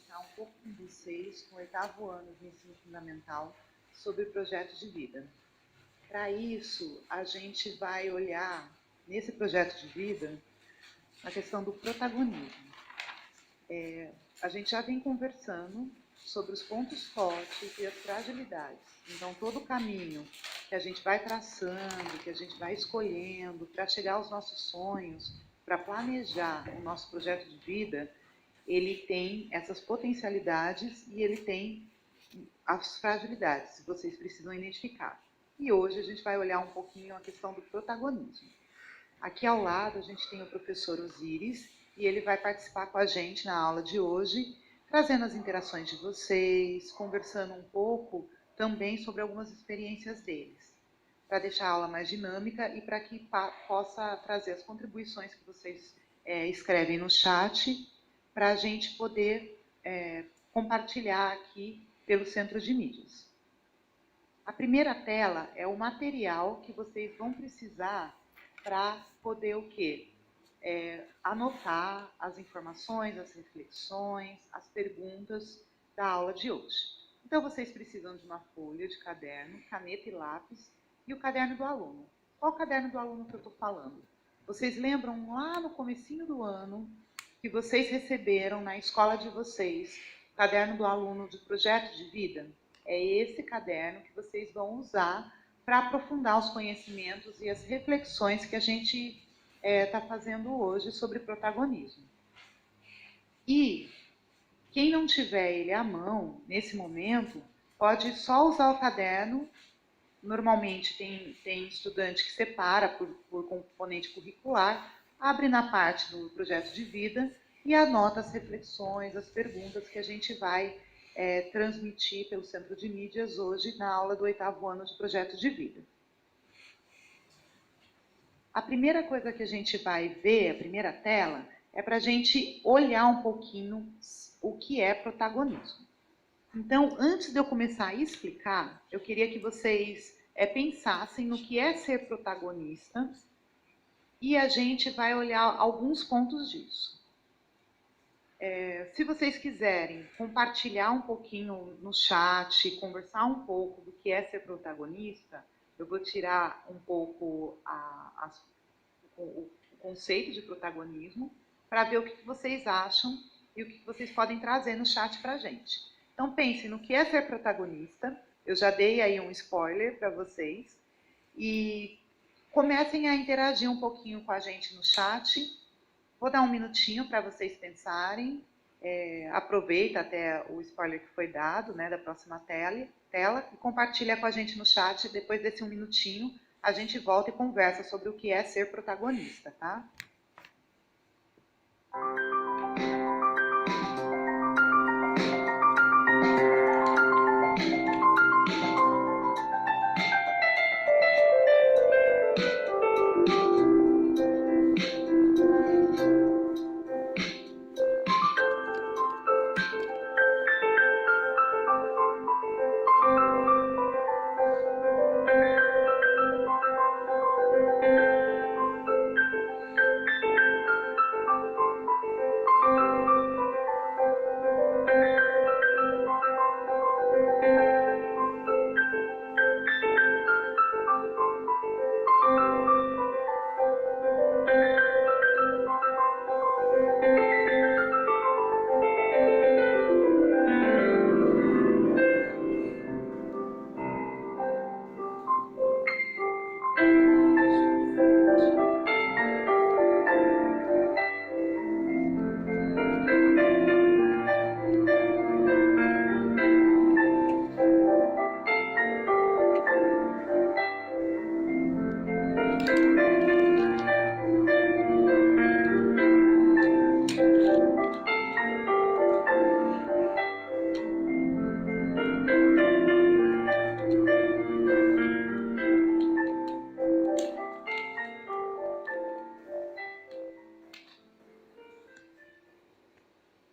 conversar um pouco com vocês, com o 8º ano de ensino fundamental, sobre projetos de vida. Para isso, a gente vai olhar, nesse projeto de vida, a questão do protagonismo. A gente já vem conversando sobre os pontos fortes e as fragilidades. Então, todo o caminho que a gente vai traçando, que a gente vai escolhendo para chegar aos nossos sonhos, para planejar o nosso projeto de vida, ele tem essas potencialidades e ele tem as fragilidades, que vocês precisam identificar. E hoje a gente vai olhar um pouquinho a questão do protagonismo. Aqui ao lado a gente tem o professor Osíris, e ele vai participar com a gente na aula de hoje, trazendo as interações de vocês, conversando um pouco também sobre algumas experiências deles, para deixar a aula mais dinâmica e para que possa trazer as contribuições que vocês escrevem no chat, para a gente poder compartilhar aqui pelo Centro de Mídias. A primeira tela é o material que vocês vão precisar para poder o quê? Anotar as informações, as reflexões, as perguntas da aula de hoje. Então, vocês precisam de uma folha de caderno, caneta e lápis e o caderno do aluno. Qual o caderno do aluno que eu estou falando? Vocês lembram lá no comecinho do ano que vocês receberam na escola de vocês o caderno do aluno de projeto de vida? É esse caderno que vocês vão usar para aprofundar os conhecimentos e as reflexões que a gente está fazendo hoje sobre protagonismo. E quem não tiver ele à mão, nesse momento, pode só usar o caderno. Normalmente tem estudante que separa por componente curricular, abre na parte do projeto de vida e anota as reflexões, as perguntas que a gente vai transmitir pelo Centro de Mídias hoje na aula do 8º ano de projeto de vida. A primeira coisa que a gente vai ver, a primeira tela, é para a gente olhar um pouquinho o que é protagonismo. Então, antes de eu começar a explicar, eu queria que vocês pensassem no que é ser protagonista e a gente vai olhar alguns pontos disso. Se vocês quiserem compartilhar um pouquinho no chat, conversar um pouco do que é ser protagonista, eu vou tirar um pouco o conceito de protagonismo para ver o que vocês acham e o que vocês podem trazer no chat para a gente. Então, pensem no que é ser protagonista. Eu já dei aí um spoiler para vocês. E comecem a interagir um pouquinho com a gente no chat. Vou dar um minutinho para vocês pensarem. Aproveita até o spoiler que foi dado, né, da próxima tela e compartilha com a gente no chat. Depois desse um minutinho, a gente volta e conversa sobre o que é ser protagonista, tá?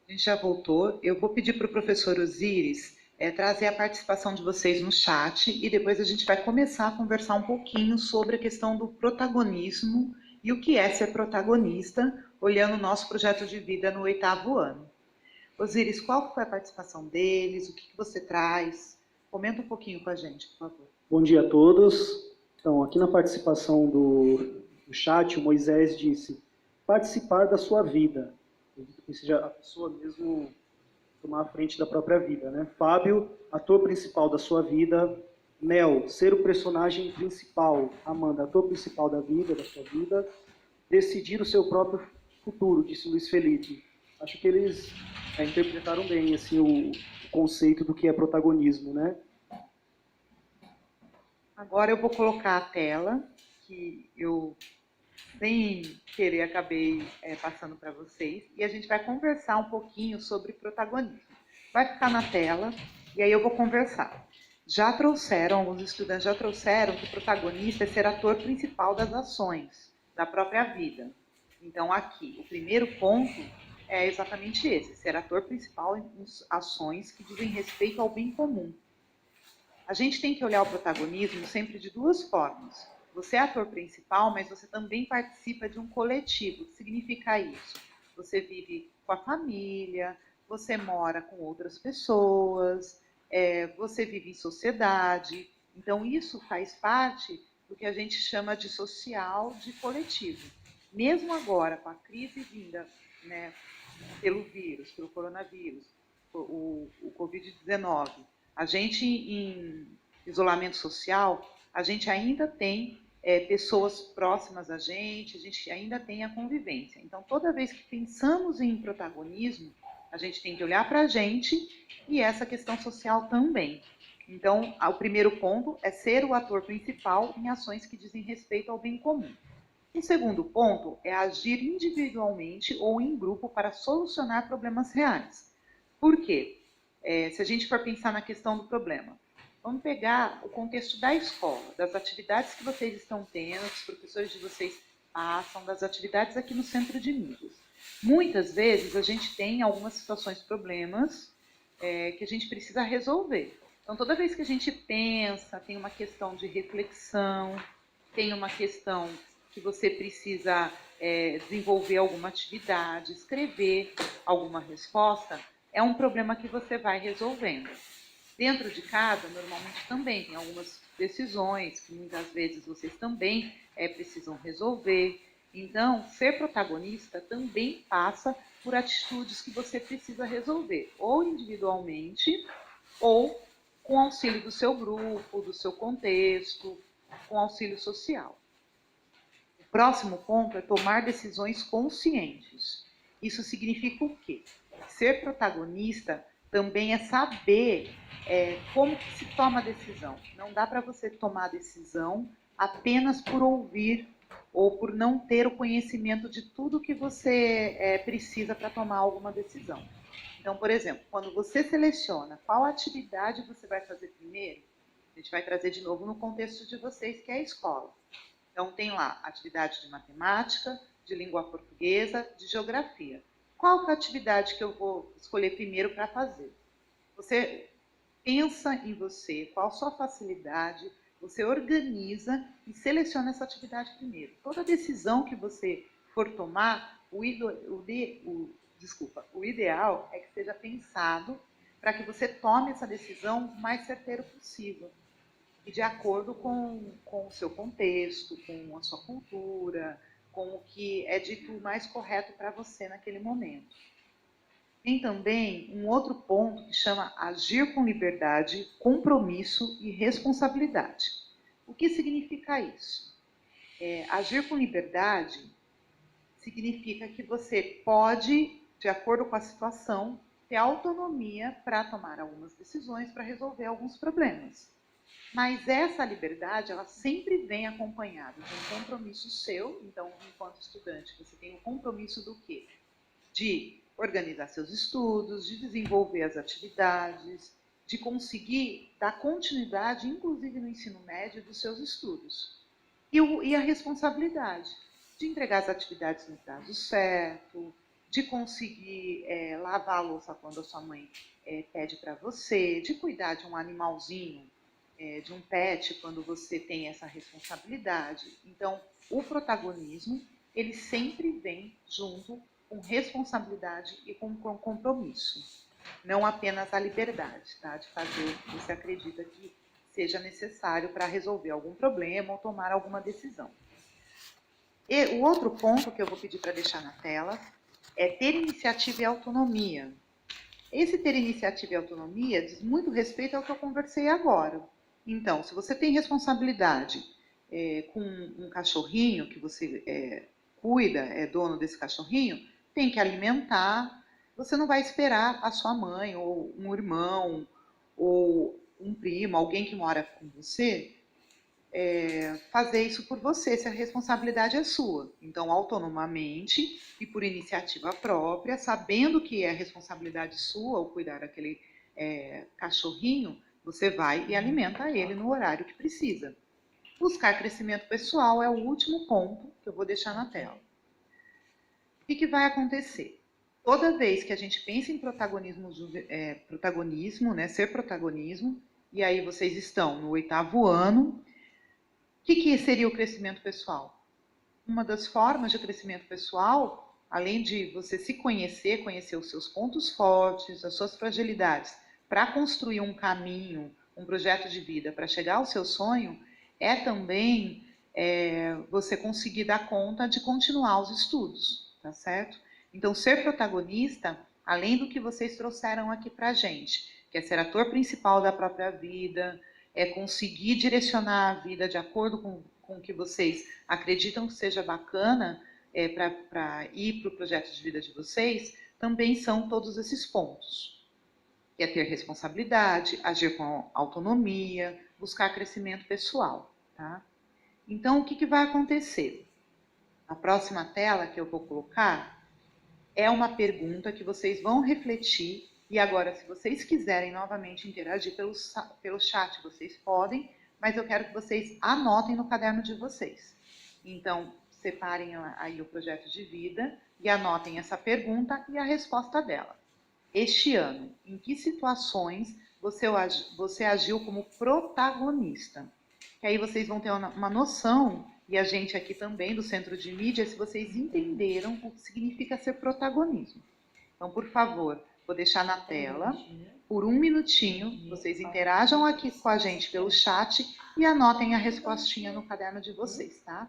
A gente já voltou. Eu vou pedir para o professor Osíris trazer a participação de vocês no chat e depois a gente vai começar a conversar um pouquinho sobre a questão do protagonismo e o que é ser protagonista, olhando o nosso projeto de vida no 8º ano. Osíris, qual foi a participação deles? O que você traz? Comenta um pouquinho com a gente, por favor. Bom dia a todos. Então, aqui na participação do chat, o Moisés disse participar da sua vida. Que seja a pessoa mesmo tomar a frente da própria vida, né? Fábio, ator principal da sua vida. Mel, ser o personagem principal. Amanda, ator principal da sua vida. Decidir o seu próprio futuro, disse Luiz Felipe. Acho que eles interpretaram bem assim, o conceito do que é protagonismo, né? Agora eu vou colocar a tela, que eu, sem querer, acabei passando para vocês, e a gente vai conversar um pouquinho sobre protagonismo. Vai ficar na tela, e aí eu vou conversar. Alguns estudantes já trouxeram que o protagonista é ser ator principal das ações, da própria vida. Então, aqui, o primeiro ponto é exatamente esse, ser ator principal em ações que dizem respeito ao bem comum. A gente tem que olhar o protagonismo sempre de duas formas. Você é ator principal, mas você também participa de um coletivo. O que significa isso? Você vive com a família, você mora com outras pessoas, você vive em sociedade. Então, isso faz parte do que a gente chama de social, de coletivo. Mesmo agora, com a crise vinda, né, pelo vírus, pelo coronavírus, o Covid-19, a gente, em isolamento social, a gente ainda tem pessoas próximas a gente ainda tem a convivência. Então, toda vez que pensamos em protagonismo, a gente tem que olhar para a gente e essa questão social também. Então, o primeiro ponto é ser o ator principal em ações que dizem respeito ao bem comum. O segundo ponto é agir individualmente ou em grupo para solucionar problemas reais. Por quê? Se a gente for pensar na questão do problema, vamos pegar o contexto da escola, das atividades que vocês estão tendo, os professores de vocês passam, das atividades aqui no centro de mídias. Muitas vezes a gente tem algumas situações, problemas que a gente precisa resolver. Então, toda vez que a gente pensa, tem uma questão de reflexão, tem uma questão que você precisa desenvolver alguma atividade, escrever alguma resposta, é um problema que você vai resolvendo. Dentro de casa, normalmente também tem algumas decisões que muitas vezes vocês também precisam resolver. Então, ser protagonista também passa por atitudes que você precisa resolver, ou individualmente, ou com auxílio do seu grupo, do seu contexto, com auxílio social. O próximo ponto é tomar decisões conscientes. Isso significa o quê? Ser protagonista também é saber como que se toma a decisão. Não dá para você tomar a decisão apenas por ouvir ou por não ter o conhecimento de tudo que você precisa para tomar alguma decisão. Então, por exemplo, quando você seleciona qual atividade você vai fazer primeiro, a gente vai trazer de novo no contexto de vocês, que é a escola. Então, tem lá atividade de matemática, de língua portuguesa, de geografia. Qual que é a atividade que eu vou escolher primeiro para fazer? Você pensa em você, qual a sua facilidade, você organiza e seleciona essa atividade primeiro. Toda decisão que você for tomar, o ideal é que seja pensado para que você tome essa decisão o mais certeiro possível e de acordo com o seu contexto, com a sua cultura, com o que é dito mais correto para você naquele momento. Tem também um outro ponto que chama agir com liberdade, compromisso e responsabilidade. O que significa isso? Agir com liberdade significa que você pode, de acordo com a situação, ter autonomia para tomar algumas decisões, para resolver alguns problemas. Mas essa liberdade, ela sempre vem acompanhada de um compromisso seu. Então, enquanto estudante, você tem o compromisso do quê? De organizar seus estudos, de desenvolver as atividades, de conseguir dar continuidade, inclusive no ensino médio, dos seus estudos. E a responsabilidade de entregar as atividades no prazo certo, de conseguir lavar a louça quando a sua mãe pede para você, de cuidar de um animalzinho, de um pet, quando você tem essa responsabilidade. Então, o protagonismo, ele sempre vem junto com responsabilidade e com compromisso. Não apenas a liberdade, tá? De fazer o que você acredita que seja necessário para resolver algum problema ou tomar alguma decisão. E o outro ponto que eu vou pedir para deixar na tela é ter iniciativa e autonomia. Esse ter iniciativa e autonomia diz muito respeito ao que eu conversei agora. Então, se você tem responsabilidade com um cachorrinho que você cuida, é dono desse cachorrinho, tem que alimentar. Você não vai esperar a sua mãe, ou um irmão, ou um primo, alguém que mora com você, fazer isso por você, se a responsabilidade é sua. Então, autonomamente e por iniciativa própria, sabendo que é responsabilidade sua o cuidar daquele cachorrinho, você vai e alimenta ele no horário que precisa. Buscar crescimento pessoal é o último ponto que eu vou deixar na tela. O que vai acontecer? Toda vez que a gente pensa em protagonismo, né, ser protagonismo, e aí vocês estão no 8º ano, o que seria o crescimento pessoal? Uma das formas de crescimento pessoal, além de você se conhecer, conhecer os seus pontos fortes, as suas fragilidades, para construir um caminho, um projeto de vida para chegar ao seu sonho, é também você conseguir dar conta de continuar os estudos, tá certo? Então, ser protagonista, além do que vocês trouxeram aqui para a gente, que é ser ator principal da própria vida, é conseguir direcionar a vida de acordo com o que vocês acreditam que seja bacana para ir para o projeto de vida de vocês, também são todos esses pontos. Que é ter responsabilidade, agir com autonomia, buscar crescimento pessoal. Tá? Então, o que vai acontecer? A próxima tela que eu vou colocar é uma pergunta que vocês vão refletir. E agora, se vocês quiserem novamente interagir pelo chat, vocês podem, mas eu quero que vocês anotem no caderno de vocês. Então, separem aí o projeto de vida e anotem essa pergunta e a resposta dela. Este ano, em que situações você agiu como protagonista? Que aí vocês vão ter uma noção, e a gente aqui também do Centro de Mídia, se vocês entenderam o que significa ser protagonismo. Então, por favor, vou deixar na tela, por um minutinho, vocês interajam aqui com a gente pelo chat e anotem a respostinha no caderno de vocês, tá?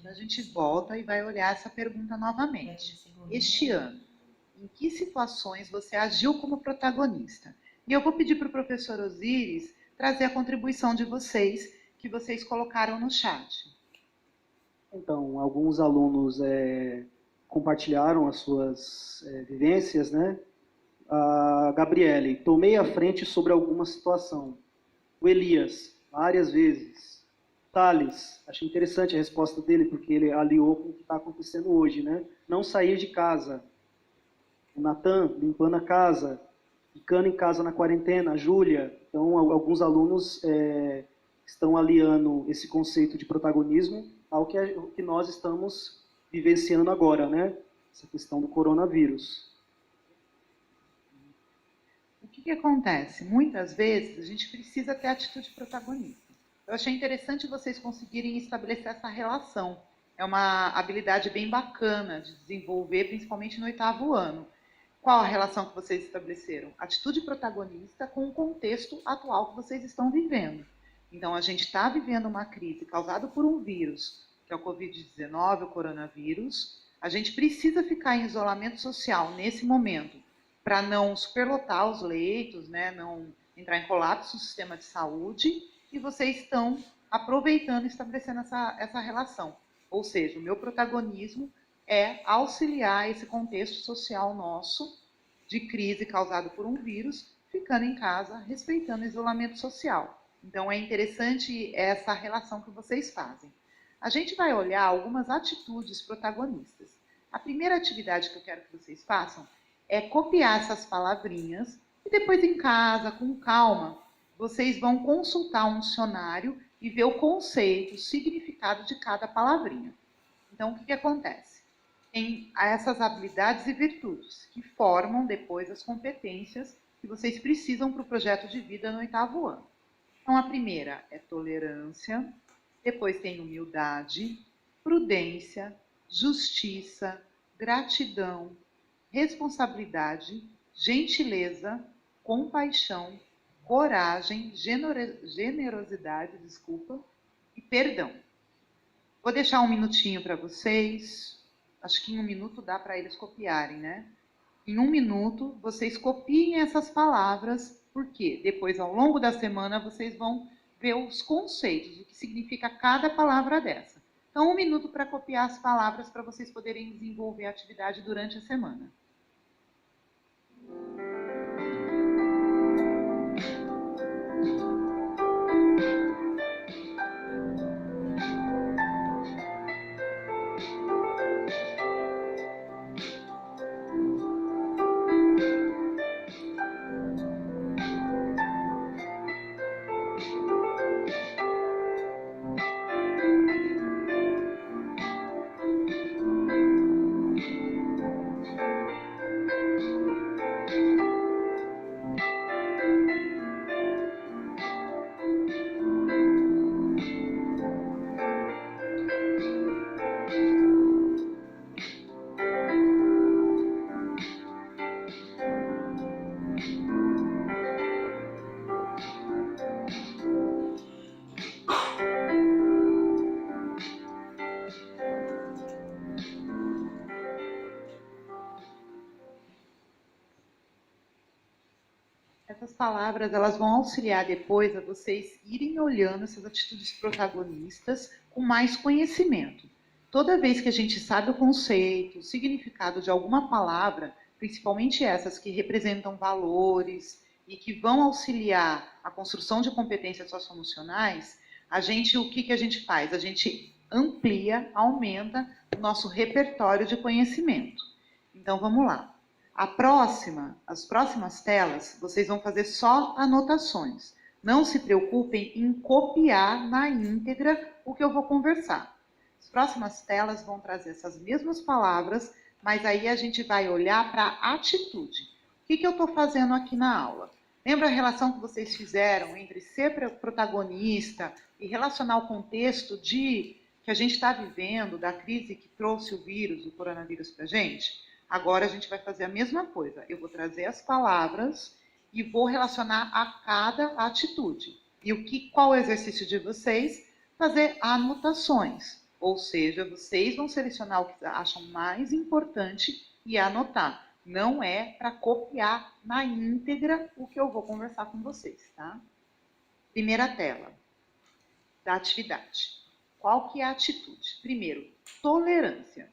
A gente volta e vai olhar essa pergunta novamente. Este ano, em que situações você agiu como protagonista? E eu vou pedir para o professor Osíris trazer a contribuição de vocês, que vocês colocaram no chat. Então, alguns alunos compartilharam as suas vivências, né? A Gabriele, tomei a frente sobre alguma situação. O Elias, várias vezes. Thales, achei interessante a resposta dele, porque ele aliou com o que está acontecendo hoje, né? Não sair de casa. O Natan, limpando a casa, ficando em casa na quarentena. A Júlia. Então, alguns alunos estão aliando esse conceito de protagonismo ao que nós estamos vivenciando agora, né? Essa questão do coronavírus. O que acontece? Muitas vezes a gente precisa ter atitude protagonista. Eu achei interessante vocês conseguirem estabelecer essa relação. É uma habilidade bem bacana de desenvolver, principalmente no 8º ano. Qual a relação que vocês estabeleceram? Atitude protagonista com o contexto atual que vocês estão vivendo. Então, a gente está vivendo uma crise causada por um vírus que é o Covid-19, o coronavírus. A gente precisa ficar em isolamento social nesse momento para não superlotar os leitos, né, não entrar em colapso no sistema de saúde, e vocês estão aproveitando e estabelecendo essa relação. Ou seja, o meu protagonismo é auxiliar esse contexto social nosso de crise causado por um vírus, ficando em casa, respeitando o isolamento social. Então, é interessante essa relação que vocês fazem. A gente vai olhar algumas atitudes protagonistas. A primeira atividade que eu quero que vocês façam é copiar essas palavrinhas e depois em casa, com calma, vocês vão consultar um dicionário e ver o conceito, o significado de cada palavrinha. Então, o que acontece? Tem essas habilidades e virtudes que formam depois as competências que vocês precisam para o projeto de vida no 8º ano. Então, a primeira é tolerância, depois tem humildade, prudência, justiça, gratidão, responsabilidade, gentileza, compaixão, coragem, generosidade, e perdão. Vou deixar um minutinho para vocês. Acho que em 1 minuto dá para eles copiarem, né? Em 1 minuto, vocês copiem essas palavras, porque depois, ao longo da semana, vocês vão ver os conceitos, o que significa cada palavra dessa. Então, 1 minuto para copiar as palavras para vocês poderem desenvolver a atividade durante a semana. Essas palavras elas vão auxiliar depois a vocês irem olhando essas atitudes protagonistas com mais conhecimento. Toda vez que a gente sabe o conceito, o significado de alguma palavra, principalmente essas que representam valores e que vão auxiliar a construção de competências socioemocionais, o que a gente faz? A gente amplia, aumenta o nosso repertório de conhecimento. Então, vamos lá. As próximas telas, vocês vão fazer só anotações. Não se preocupem em copiar na íntegra o que eu vou conversar. As próximas telas vão trazer essas mesmas palavras, mas aí a gente vai olhar para a atitude. O que eu estou fazendo aqui na aula? Lembra a relação que vocês fizeram entre ser protagonista e relacionar o contexto que a gente está vivendo, da crise que trouxe o vírus, o coronavírus, para a gente? Agora a gente vai fazer a mesma coisa. Eu vou trazer as palavras e vou relacionar a cada atitude. E qual é o exercício de vocês? Fazer anotações. Ou seja, vocês vão selecionar o que acham mais importante e anotar. Não é para copiar na íntegra o que eu vou conversar com vocês, tá? Primeira tela da atividade. Qual que é a atitude? Primeiro, tolerância.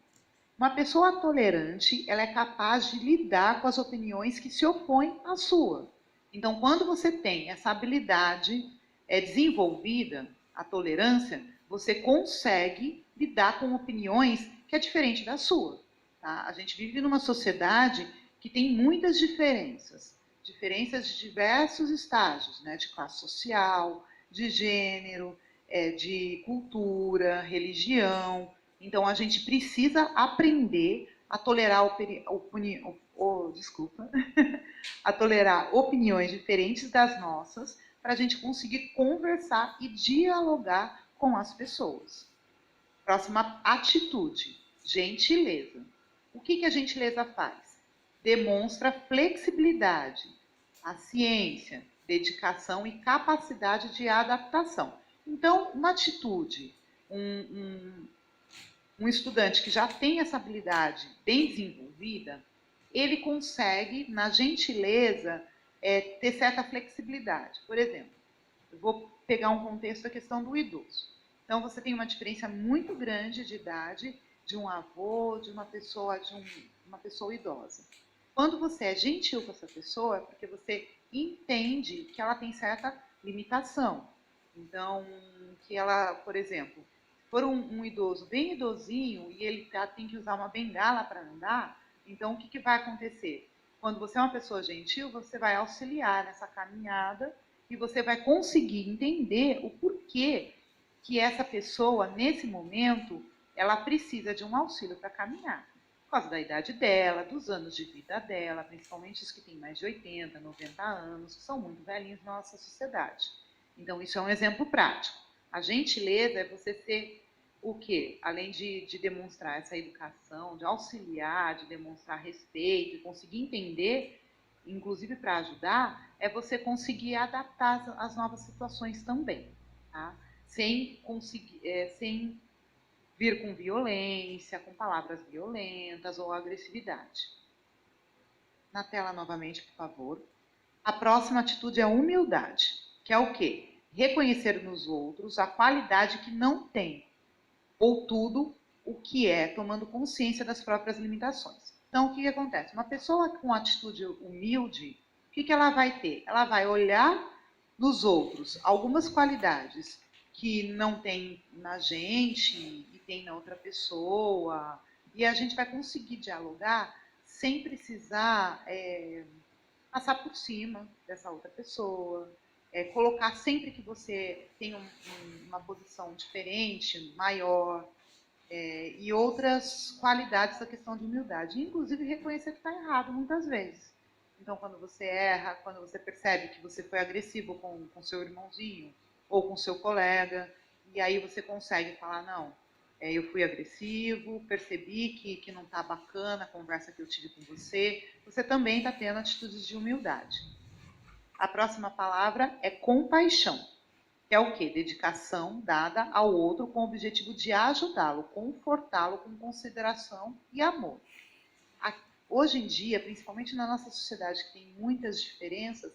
Uma pessoa tolerante, ela é capaz de lidar com as opiniões que se opõem à sua. Então, quando você tem essa habilidade desenvolvida, a tolerância, você consegue lidar com opiniões que é diferente da sua. Tá? A gente vive numa sociedade que tem muitas diferenças de diversos estágios, né? De classe social, de gênero, de cultura, religião. Então, a gente precisa aprender a tolerar a tolerar opiniões diferentes das nossas, para a gente conseguir conversar e dialogar com as pessoas. Próxima atitude, gentileza. O que a gentileza faz? Demonstra flexibilidade, paciência, dedicação e capacidade de adaptação. Então, uma atitude, um estudante que já tem essa habilidade bem desenvolvida, ele consegue, na gentileza, ter certa flexibilidade. Por exemplo, eu vou pegar um contexto da questão do idoso. Então, você tem uma diferença muito grande de idade de um avô, de uma pessoa idosa. Quando você é gentil com essa pessoa, é porque você entende que ela tem certa limitação. Então, que ela, por exemplo, se for um idoso bem idosinho e ele tem que usar uma bengala para andar, então o que vai acontecer? Quando você é uma pessoa gentil, você vai auxiliar nessa caminhada e você vai conseguir entender o porquê que essa pessoa, nesse momento, ela precisa de um auxílio para caminhar. Por causa da idade dela, dos anos de vida dela, principalmente os que têm mais de 80, 90 anos, que são muito velhinhos na nossa sociedade. Então, isso é um exemplo prático. A gentileza é você ser o quê? Além de demonstrar essa educação, de auxiliar, de demonstrar respeito, de conseguir entender, inclusive para ajudar, é você conseguir adaptar as novas situações também, tá? Sem vir com violência, com palavras violentas ou agressividade. Na tela novamente, por favor. A próxima atitude é a humildade, que é o quê? Reconhecer nos outros a qualidade que não tem, ou tudo o que é, tomando consciência das próprias limitações. Então, o que acontece? Uma pessoa com atitude humilde, o que ela vai ter? Ela vai olhar nos outros algumas qualidades que não tem na gente e tem na outra pessoa, e a gente vai conseguir dialogar sem precisar passar por cima dessa outra pessoa, colocar sempre que você tem uma posição diferente, maior, e outras qualidades da questão de humildade, inclusive reconhecer que está errado muitas vezes. Então, quando você erra, quando você percebe que você foi agressivo com seu irmãozinho ou com seu colega, e aí você consegue falar, não, eu fui agressivo, percebi que não está bacana a conversa que eu tive com você, você também está tendo atitudes de humildade. A próxima palavra é compaixão, que é o quê? Dedicação dada ao outro com o objetivo de ajudá-lo, confortá-lo com consideração e amor. Hoje em dia, principalmente na nossa sociedade que tem muitas diferenças,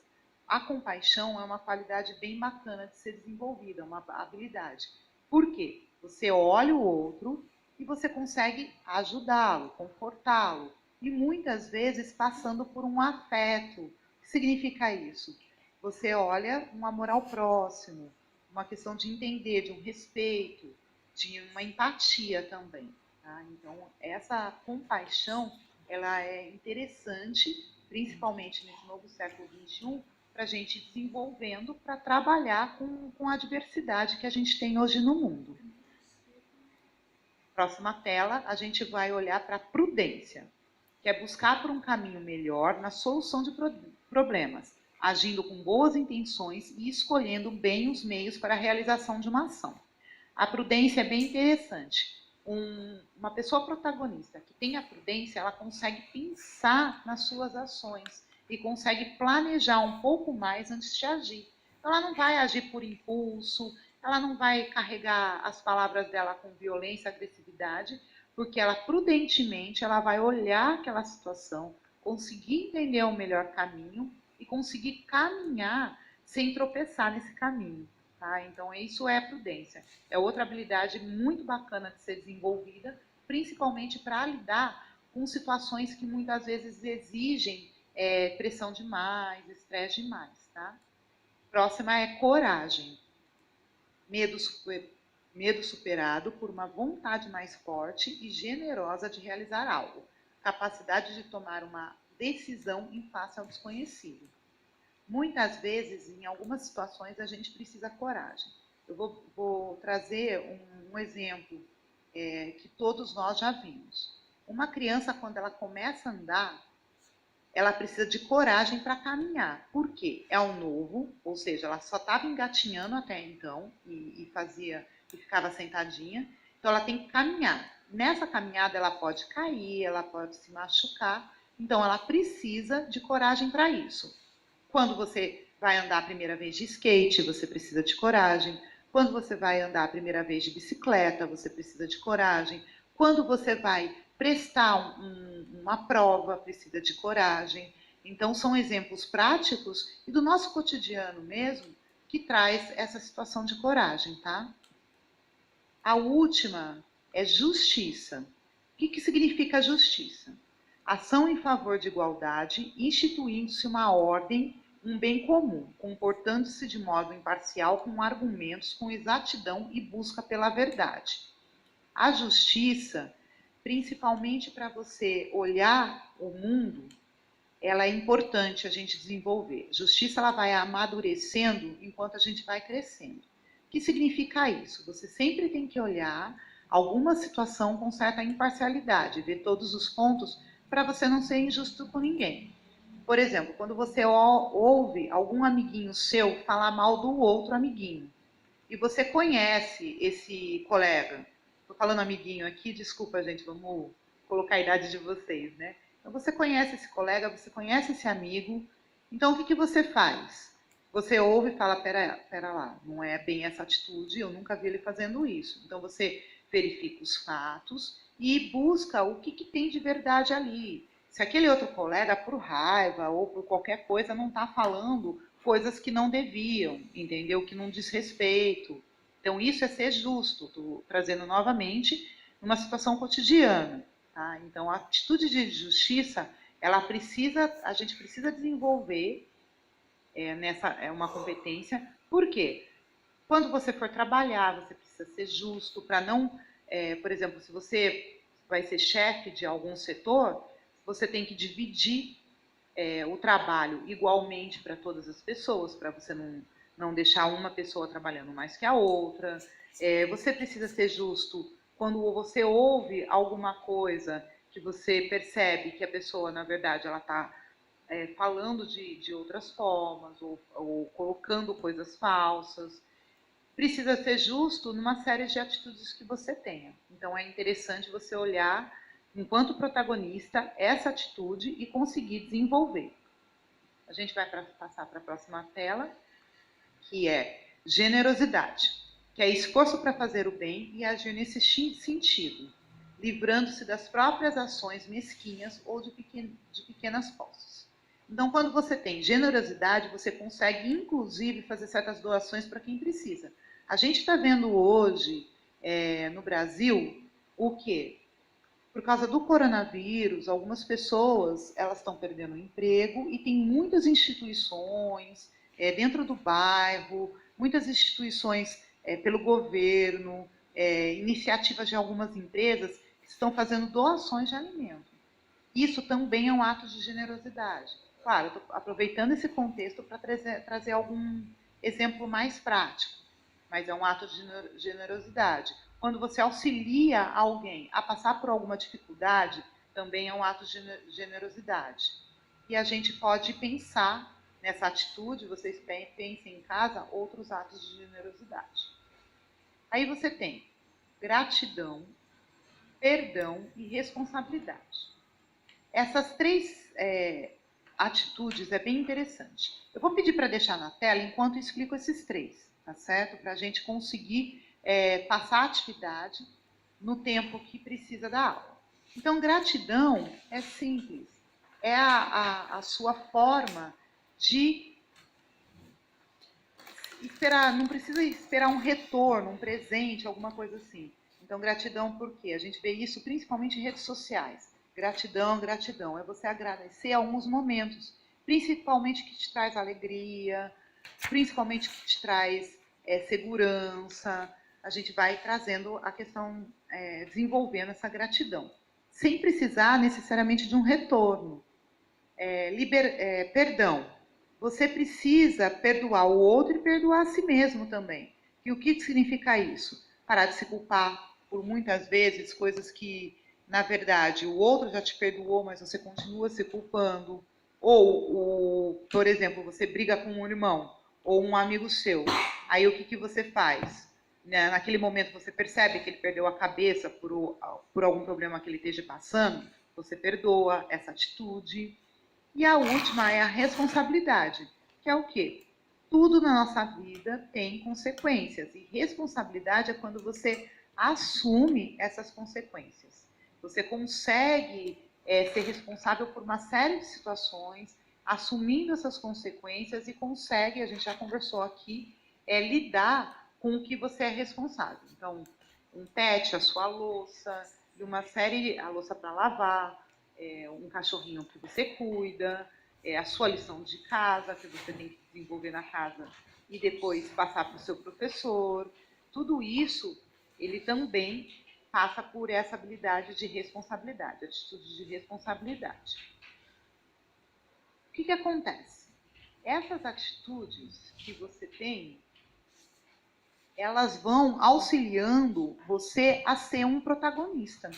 a compaixão é uma qualidade bem bacana de ser desenvolvida, uma habilidade. Por quê? Você olha o outro e você consegue ajudá-lo, confortá-lo. E muitas vezes passando por um afeto. O que significa isso? Você olha um amor ao próximo, uma questão de entender, de um respeito, de uma empatia também. Tá? Então, essa compaixão ela é interessante, principalmente nesse novo século XXI, para a gente ir desenvolvendo para trabalhar com a diversidade que a gente tem hoje no mundo. Próxima tela, a gente vai olhar para a prudência, que é buscar por um caminho melhor na solução de problemas, agindo com boas intenções e escolhendo bem os meios para a realização de uma ação. A prudência é bem interessante. Uma pessoa protagonista que tem a prudência, ela consegue pensar nas suas ações e consegue planejar um pouco mais antes de agir. Então, ela não vai agir por impulso, ela não vai carregar as palavras dela com violência, agressividade, porque ela prudentemente ela vai olhar aquela situação, conseguir entender o melhor caminho e conseguir caminhar sem tropeçar nesse caminho. Tá? Então, isso é prudência. É outra habilidade muito bacana de ser desenvolvida, principalmente para lidar com situações que muitas vezes exigem pressão demais, estresse demais. Tá? Próxima é coragem. Medo superado por uma vontade mais forte e generosa de realizar algo. Capacidade de tomar uma decisão em face ao desconhecido. Muitas vezes, em algumas situações, a gente precisa coragem. Eu vou trazer um exemplo que todos nós já vimos. Uma criança, quando ela começa a andar, ela precisa de coragem para caminhar. Por quê? É um novo, ou seja, ela só estava engatinhando até então e ficava sentadinha. Então, ela tem que caminhar. Nessa caminhada, ela pode cair, ela pode se machucar. Então, ela precisa de coragem para isso. Quando você vai andar a primeira vez de skate, você precisa de coragem. Quando você vai andar a primeira vez de bicicleta, você precisa de coragem. Quando você vai prestar uma prova, precisa de coragem. Então, são exemplos práticos e do nosso cotidiano mesmo que traz essa situação de coragem, tá? A última é justiça. O que significa justiça? Ação em favor de igualdade, instituindo-se uma ordem, um bem comum, comportando-se de modo imparcial com argumentos, com exatidão e busca pela verdade. A justiça, principalmente para você olhar o mundo, ela é importante a gente desenvolver. Justiça, ela vai amadurecendo enquanto a gente vai crescendo. O que significa isso? Você sempre tem que olhar alguma situação com certa imparcialidade, ver todos os pontos para você não ser injusto com ninguém. Por exemplo, quando você ouve algum amiguinho seu falar mal do outro amiguinho, e você conhece esse colega, estou falando amiguinho aqui, desculpa gente, vamos colocar a idade de vocês, né? Então você conhece esse colega, você conhece esse amigo, então o que você faz? Você ouve e fala, pera lá, não é bem essa atitude, eu nunca vi ele fazendo isso. Então você verifica os fatos e busca o que tem de verdade ali. Se aquele outro colega, por raiva ou por qualquer coisa, não está falando coisas que não deviam, entendeu? Que não diz respeito. Então isso é ser justo, estou trazendo novamente numa situação cotidiana. Tá? Então a atitude de justiça, a gente precisa desenvolver é uma competência. Por quê? Quando você for trabalhar, você precisa ser justo para não, por exemplo, se você vai ser chefe de algum setor, você tem que dividir o trabalho igualmente para todas as pessoas, para você não deixar uma pessoa trabalhando mais que a outra. Você precisa ser justo quando você ouve alguma coisa que você percebe que a pessoa, na verdade, ela está falando de outras formas ou colocando coisas falsas. Precisa ser justo numa série de atitudes que você tenha. Então, é interessante você olhar, enquanto protagonista, essa atitude e conseguir desenvolver. A gente vai passar para a próxima tela, que é generosidade, que é esforço para fazer o bem e agir nesse sentido, livrando-se das próprias ações mesquinhas ou de pequenas posses. Então, quando você tem generosidade, você consegue, inclusive, fazer certas doações para quem precisa. A gente está vendo hoje, no Brasil, o quê? Por causa do coronavírus, algumas pessoas elas estão perdendo o emprego e tem muitas instituições dentro do bairro, muitas instituições pelo governo, iniciativas de algumas empresas que estão fazendo doações de alimento. Isso também é um ato de generosidade. Claro, eu estou aproveitando esse contexto para trazer algum exemplo mais prático, mas é um ato de generosidade. Quando você auxilia alguém a passar por alguma dificuldade, também é um ato de generosidade. E a gente pode pensar nessa atitude, vocês pensem em casa, outros atos de generosidade. Aí você tem gratidão, perdão e responsabilidade. Essas três atitudes é bem interessante. Eu vou pedir para deixar na tela enquanto eu explico esses três, tá certo? Para a gente conseguir passar a atividade no tempo que precisa da aula. Então, gratidão é simples. É a sua forma de esperar, não precisa esperar um retorno, um presente, alguma coisa assim. Então, gratidão por quê? A gente vê isso principalmente em redes sociais. Gratidão, gratidão. É você agradecer alguns momentos, principalmente que te traz alegria, principalmente que te traz segurança. A gente vai trazendo a questão, desenvolvendo essa gratidão, sem precisar necessariamente de um retorno. Perdão. Você precisa perdoar o outro e perdoar a si mesmo também. E o que significa isso? Parar de se culpar por muitas vezes coisas que, na verdade, o outro já te perdoou, mas você continua se culpando. Ou, por exemplo, você briga com um irmão ou um amigo seu. Aí o que você faz? Naquele momento você percebe que ele perdeu a cabeça por algum problema que ele esteja passando, você perdoa essa atitude. E a última é a responsabilidade, que é o quê? Tudo na nossa vida tem consequências. E responsabilidade é quando você assume essas consequências. Você consegue ser responsável por uma série de situações, assumindo essas consequências e consegue, a gente já conversou aqui, lidar com o que você é responsável. Então, um pet, a sua louça, e uma série, a louça para lavar, um cachorrinho que você cuida, a sua lição de casa que você tem que desenvolver na casa e depois passar para o seu professor. Tudo isso, ele também passa por essa habilidade de responsabilidade, atitude de responsabilidade. O que acontece? Essas atitudes que você tem, elas vão auxiliando você a ser um protagonista.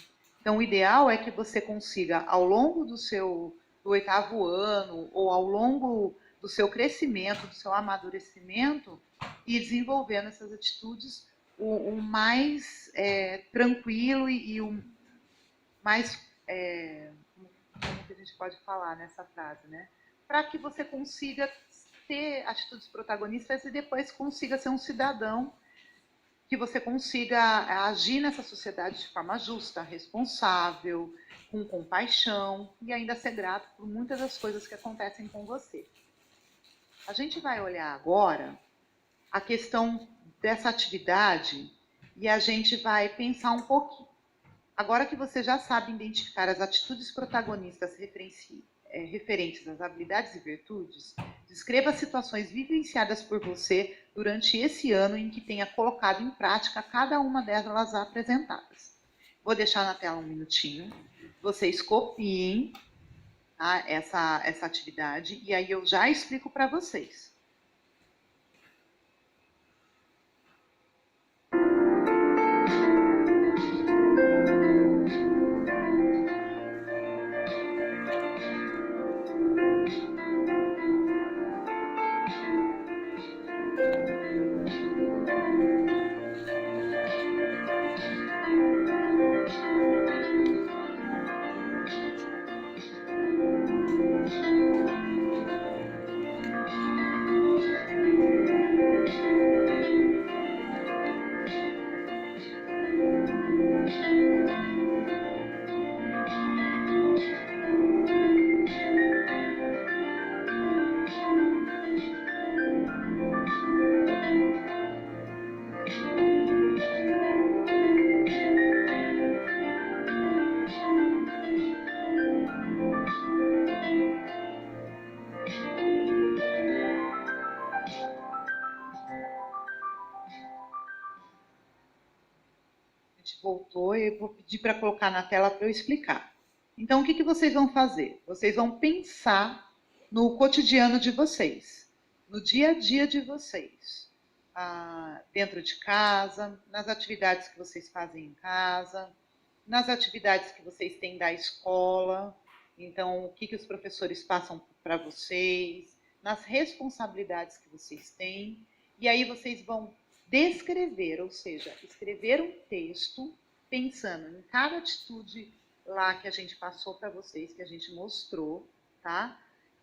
Então, o ideal é que você consiga, ao longo do 8º ano, ou ao longo do seu crescimento, do seu amadurecimento, ir desenvolvendo essas atitudes o mais tranquilo e o mais... como que a gente pode falar nessa frase, né? Para que você consiga ter atitudes protagonistas e depois consiga ser um cidadão, que você consiga agir nessa sociedade de forma justa, responsável, com compaixão e ainda ser grato por muitas das coisas que acontecem com você. A gente vai olhar agora a questão dessa atividade e a gente vai pensar um pouquinho. Agora que você já sabe identificar as atitudes protagonistas referentes às habilidades e virtudes, descreva situações vivenciadas por você durante esse ano em que tenha colocado em prática cada uma delas apresentadas. Vou deixar na tela um minutinho. Vocês copiem, tá, essa atividade e aí eu já explico para vocês. Voltou e eu vou pedir para colocar na tela para eu explicar. Então, o que vocês vão fazer? Vocês vão pensar no cotidiano de vocês, no dia a dia de vocês, dentro de casa, nas atividades que vocês fazem em casa, nas atividades que vocês têm da escola, então, o que os professores passam para vocês, nas responsabilidades que vocês têm, e aí vocês vão descrever, ou seja, escrever um texto pensando em cada atitude lá que a gente passou para vocês, que a gente mostrou, tá?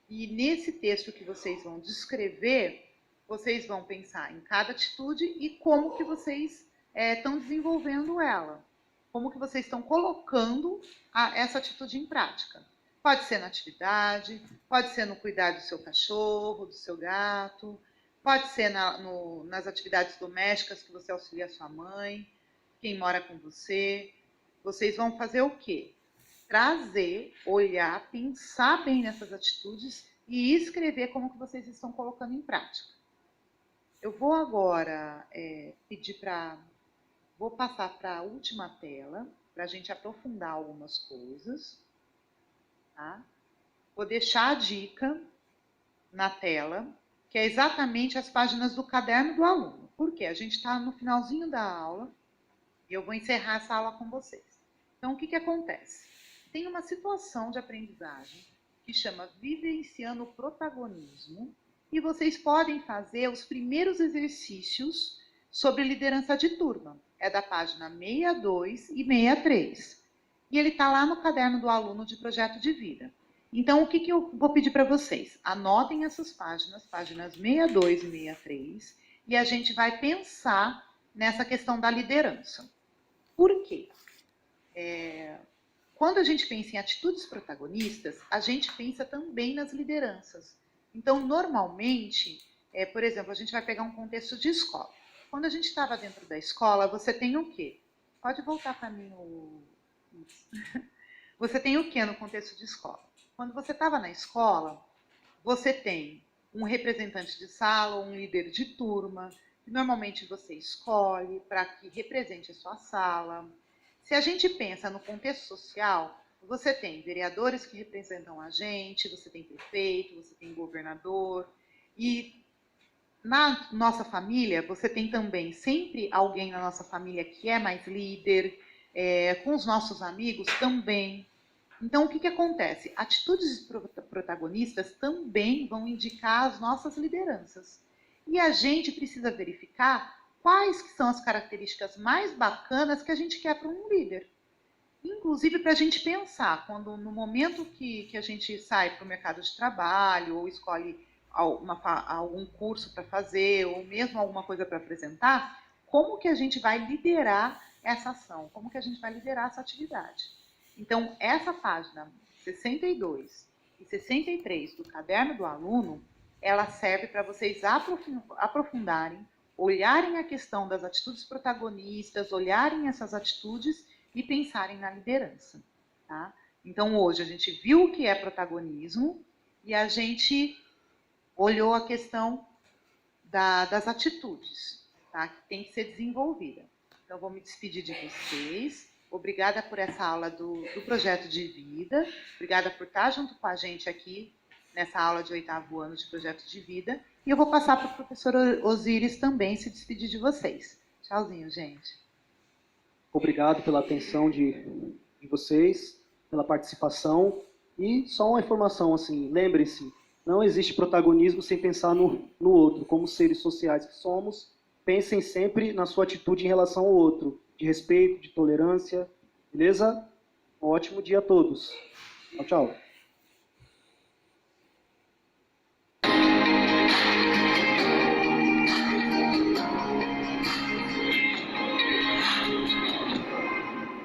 E nesse texto que vocês vão descrever, vocês vão pensar em cada atitude e como que vocês estão desenvolvendo ela, como que vocês estão colocando essa atitude em prática. Pode ser na atividade, pode ser no cuidar do seu cachorro, do seu gato, pode ser nas atividades domésticas que você auxilia a sua mãe, quem mora com você. Vocês vão fazer o quê? Trazer, olhar, pensar bem nessas atitudes e escrever como que vocês estão colocando em prática. Eu vou agora vou passar para a última tela, para a gente aprofundar algumas coisas. Tá? Vou deixar a dica na tela, que é exatamente as páginas do caderno do aluno. Por quê? A gente está no finalzinho da aula e eu vou encerrar essa aula com vocês. Então, o que acontece? Tem uma situação de aprendizagem que chama Vivenciando o Protagonismo e vocês podem fazer os primeiros exercícios sobre liderança de turma. É da página 62 e 63. E ele está lá no caderno do aluno de projeto de vida. Então, o que eu vou pedir para vocês? Anotem essas páginas 62 e 63, e a gente vai pensar nessa questão da liderança. Por quê? Quando a gente pensa em atitudes protagonistas, a gente pensa também nas lideranças. Então, normalmente, por exemplo, a gente vai pegar um contexto de escola. Quando a gente estava dentro da escola, você tem o quê? Pode voltar para mim o... Você tem o quê no contexto de escola? Quando você estava na escola, você tem um representante de sala ou um líder de turma, que normalmente você escolhe para que represente a sua sala. Se a gente pensa no contexto social, você tem vereadores que representam a gente, você tem prefeito, você tem governador, e na nossa família, você tem também sempre alguém na nossa família que é mais líder, com os nossos amigos também. Então, o que, que acontece? Atitudes protagonistas também vão indicar as nossas lideranças. E a gente precisa verificar quais que são as características mais bacanas que a gente quer para um líder. Inclusive para a gente pensar, quando no momento que a gente sai para o mercado de trabalho, ou escolhe algum curso para fazer, ou mesmo alguma coisa para apresentar, como que a gente vai liderar essa ação, como que a gente vai liderar essa atividade. Então, essa página 62 e 63 do Caderno do Aluno, ela serve para vocês aprofundarem, olharem a questão das atitudes protagonistas, olharem essas atitudes e pensarem na liderança. Tá? Então, hoje a gente viu o que é protagonismo e a gente olhou a questão das atitudes, tá? Que tem que ser desenvolvida. Então, vou me despedir de vocês. Obrigada por essa aula do projeto de vida. Obrigada por estar junto com a gente aqui nessa aula de 8º ano de projeto de vida. E eu vou passar para o professor Osíris também se despedir de vocês. Tchauzinho, gente. Obrigado pela atenção de vocês, pela participação. E só uma informação, assim, lembrem-se, não existe protagonismo sem pensar no outro. Como seres sociais que somos, pensem sempre na sua atitude em relação ao outro, de respeito, de tolerância, beleza? Um ótimo dia a todos. Tchau, tchau.